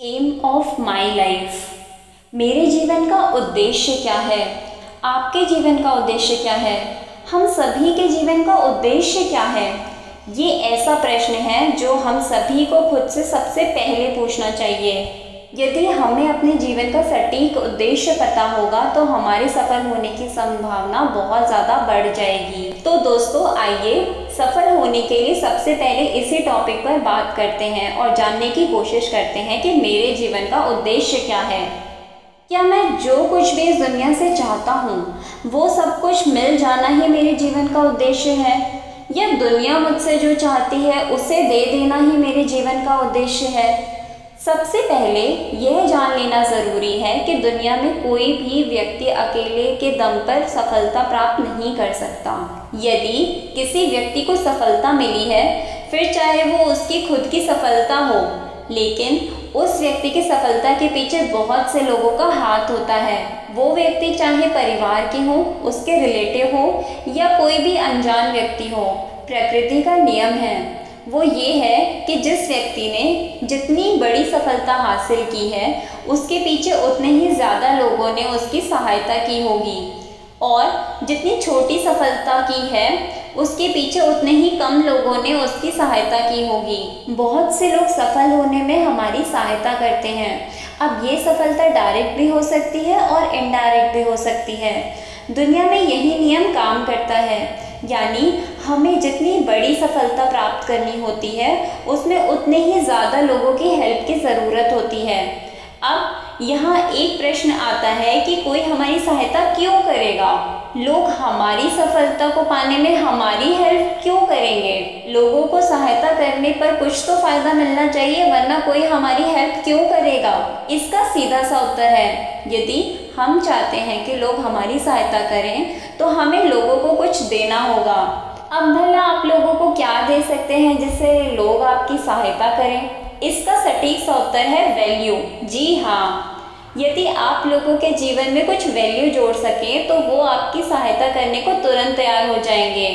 M of my life. मेरे जीवन का उद्देश्य क्या है? आपके जीवन का उद्देश्य क्या है? हम सभी के जीवन का उद्देश्य क्या है? ये ऐसा प्रश्न है जो हम सभी को खुद से सबसे पहले पूछना चाहिए। यदि हमें अपने जीवन का सटीक उद्देश्य पता होगा तो हमारे सफल होने की संभावना बहुत ज़्यादा बढ़ जाएगी। तो दोस्तों, आइए सफल होने के लिए सबसे पहले इसी टॉपिक पर बात करते हैं और जानने की कोशिश करते हैं कि मेरे जीवन का उद्देश्य क्या है। क्या मैं जो कुछ भी इस दुनिया से चाहता हूँ वो सब कुछ मिल जाना ही मेरे जीवन का उद्देश्य है, या दुनिया मुझसे जो चाहती है उसे दे देना ही मेरे जीवन का उद्देश्य है? सबसे पहले यह जान लेना ज़रूरी है कि दुनिया में कोई भी व्यक्ति अकेले के दम पर सफलता प्राप्त नहीं कर सकता। यदि किसी व्यक्ति को सफलता मिली है, फिर चाहे वो उसकी खुद की सफलता हो, लेकिन उस व्यक्ति की सफलता के पीछे बहुत से लोगों का हाथ होता है। वो व्यक्ति चाहे परिवार के हो, उसके रिलेटिव हो, या कोई भी अनजान व्यक्ति हो। प्रकृति का नियम है वो ये है कि जिस व्यक्ति ने जितनी बड़ी सफलता हासिल की है उसके पीछे उतने ही ज़्यादा लोगों ने उसकी सहायता की होगी, और जितनी छोटी सफलता की है उसके पीछे उतने ही कम लोगों ने उसकी सहायता की होगी। बहुत से लोग सफल होने में हमारी सहायता करते हैं। अब ये सफलता डायरेक्ट भी हो सकती है और इनडायरेक्ट भी हो सकती है। दुनिया में यही नियम काम करता है, यानी हमें जितनी बड़ी सफलता प्राप्त करनी होती है उसमें उतने ही ज़्यादा लोगों की हेल्प की ज़रूरत होती है। अब यहाँ एक प्रश्न आता है कि कोई हमारी सहायता क्यों करेगा? लोग हमारी सफलता को पाने में हमारी हेल्प क्यों करेंगे? लोगों को सहायता करने पर कुछ तो फ़ायदा मिलना चाहिए, वरना कोई हमारी हेल्प क्यों करेगा? इसका सीधा सा उत्तर है, यदि हम चाहते हैं कि लोग हमारी सहायता करें तो हमें लोगों को कुछ देना होगा। अब भला आप लोगों को क्या दे सकते हैं जिससे लोग आपकी सहायता करें? इसका सटीक सा उत्तर है वैल्यू। जी हाँ, यदि आप लोगों के जीवन में कुछ वैल्यू जोड़ सकें तो वो आपकी सहायता करने को तुरंत तैयार हो जाएंगे।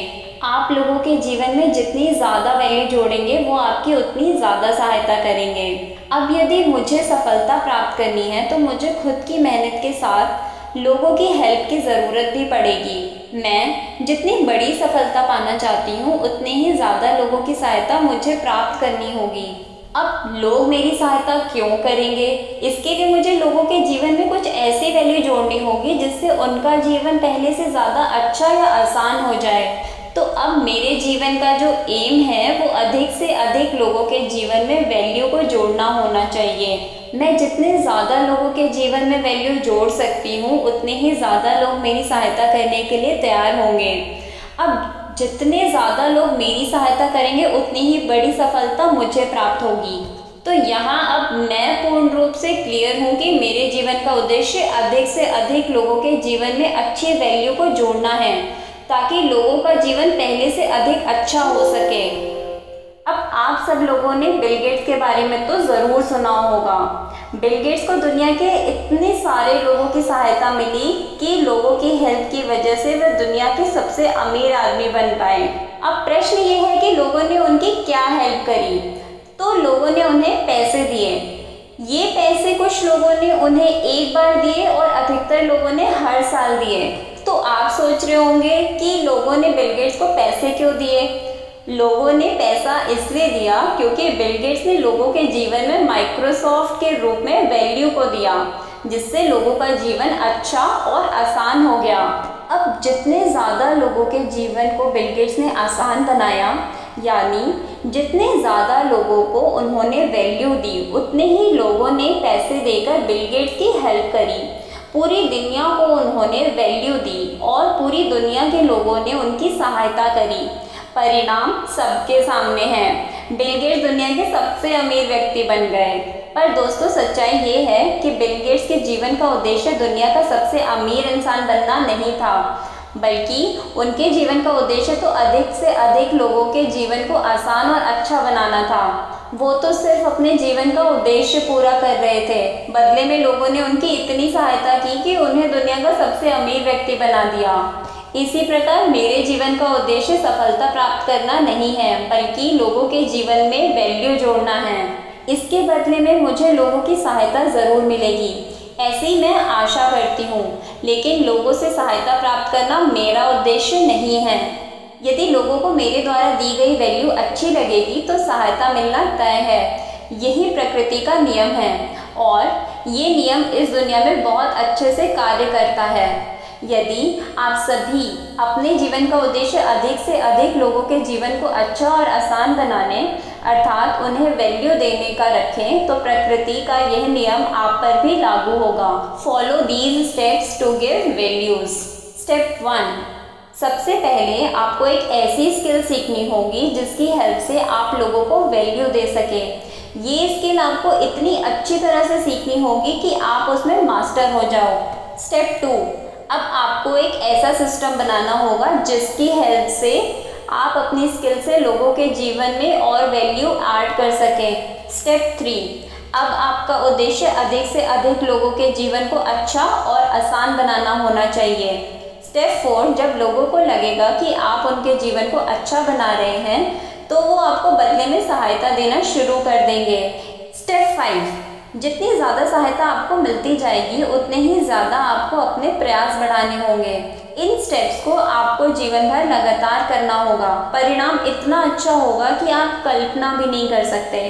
आप लोगों के जीवन में जितनी ज़्यादा वैल्यू जोड़ेंगे वो आपकी उतनी ज़्यादा सहायता करेंगे। अब यदि मुझे सफलता प्राप्त करनी है तो मुझे खुद की मेहनत के साथ लोगों की हेल्प की ज़रूरत भी पड़ेगी। मैं जितनी बड़ी सफलता पाना चाहती हूँ उतने ही ज़्यादा लोगों की सहायता मुझे प्राप्त करनी होगी। अब लोग मेरी सहायता क्यों करेंगे? इसके लिए मुझे लोगों के जीवन में कुछ ऐसी वैल्यू जोड़नी होगी जिससे उनका जीवन पहले से ज़्यादा अच्छा या आसान हो जाए। तो अब मेरे जीवन का जो एम है वो अधिक से अधिक लोगों के जीवन में वैल्यू को जोड़ना होना चाहिए। मैं जितने ज़्यादा लोगों के जीवन में वैल्यू जोड़ सकती हूँ उतने ही ज़्यादा लोग मेरी सहायता करने के लिए तैयार होंगे। अब जितने ज़्यादा लोग मेरी सहायता करेंगे उतनी ही बड़ी सफलता मुझे प्राप्त होगी। तो यहाँ अब मैं पूर्ण रूप से क्लियर हूँ कि मेरे जीवन का उद्देश्य अधिक से अधिक लोगों के जीवन में अच्छी वैल्यू को जोड़ना है, ताकि लोगों का जीवन पहले से अधिक अच्छा हो सके। अब आप सब लोगों ने बिल गेट्स के बारे में तो ज़रूर सुना होगा। बिल गेट्स को दुनिया के इतने सारे लोगों की सहायता मिली कि लोगों की हेल्प की वजह से वे दुनिया के सबसे अमीर आदमी बन पाए। अब प्रश्न ये है कि लोगों ने उनकी क्या हेल्प करी? तो लोगों ने उन्हें पैसे दिए। ये पैसे कुछ लोगों ने उन्हें एक बार दिए और अधिकतर लोगों ने हर साल दिए। तो आप सोच रहे होंगे कि लोगों ने बिल गेट्स को पैसे क्यों दिए? लोगों ने पैसा इसलिए दिया क्योंकि बिल गेट्स ने लोगों के जीवन में माइक्रोसॉफ्ट के रूप में वैल्यू को दिया, जिससे लोगों का जीवन अच्छा और आसान हो गया। अब जितने ज़्यादा लोगों के जीवन को बिल गेट्स ने आसान बनाया, यानी जितने ज़्यादा लोगों को उन्होंने वैल्यू दी, उतने ही लोगों ने पैसे देकर बिल गेट्स की हेल्प करी। पूरी दुनिया को उन्होंने वैल्यू दी और पूरी दुनिया के लोगों ने उनकी सहायता करी। परिणाम सबके सामने है, बिल गेट्स दुनिया के सबसे अमीर व्यक्ति बन गए। पर दोस्तों, सच्चाई ये है कि बिल गेट्स के जीवन का उद्देश्य दुनिया का सबसे अमीर इंसान बनना नहीं था, बल्कि उनके जीवन का उद्देश्य तो अधिक से अधिक लोगों के जीवन को आसान और अच्छा बनाना था। वो तो सिर्फ अपने जीवन का उद्देश्य पूरा कर रहे थे, बदले में लोगों ने उनकी इतनी सहायता की कि उन्हें दुनिया का सबसे अमीर व्यक्ति बना दिया। इसी प्रकार मेरे जीवन का उद्देश्य सफलता प्राप्त करना नहीं है, बल्कि लोगों के जीवन में वैल्यू जोड़ना है। इसके बदले में मुझे लोगों की सहायता ज़रूर मिलेगी, ऐसी मैं आशा करती हूँ। लेकिन लोगों से सहायता प्राप्त करना मेरा उद्देश्य नहीं है। यदि लोगों को मेरे द्वारा दी गई वैल्यू अच्छी लगेगी तो सहायता मिलना तय है। यही प्रकृति का नियम है और ये नियम इस दुनिया में बहुत अच्छे से कार्य करता है। यदि आप सभी अपने जीवन का उद्देश्य अधिक से अधिक लोगों के जीवन को अच्छा और आसान बनाने अर्थात उन्हें वैल्यू देने का रखें तो प्रकृति का यह नियम आप पर भी लागू होगा। Follow these steps to give values. Step 1, सबसे पहले आपको एक ऐसी स्किल सीखनी होगी जिसकी हेल्प से आप लोगों को वैल्यू दे सकें। ये स्किल आपको इतनी अच्छी तरह से सीखनी होगी कि आप उसमें मास्टर हो जाओ। स्टेप 2, अब आपको एक ऐसा सिस्टम बनाना होगा जिसकी हेल्प से आप अपनी स्किल से लोगों के जीवन में और वैल्यू ऐड कर सकें। स्टेप 3, अब आपका उद्देश्य अधिक से अधिक लोगों के जीवन को अच्छा और आसान बनाना होना चाहिए। स्टेप 4, जब लोगों को लगेगा कि आप उनके जीवन को अच्छा बना रहे हैं तो वो आपको बदले में सहायता देना शुरू कर देंगे। स्टेप 5, जितनी ज़्यादा सहायता आपको मिलती जाएगी उतने ही ज़्यादा आपको अपने प्रयास बढ़ाने होंगे। इन स्टेप्स को आपको जीवन भर लगातार करना होगा। परिणाम इतना अच्छा होगा कि आप कल्पना भी नहीं कर सकते।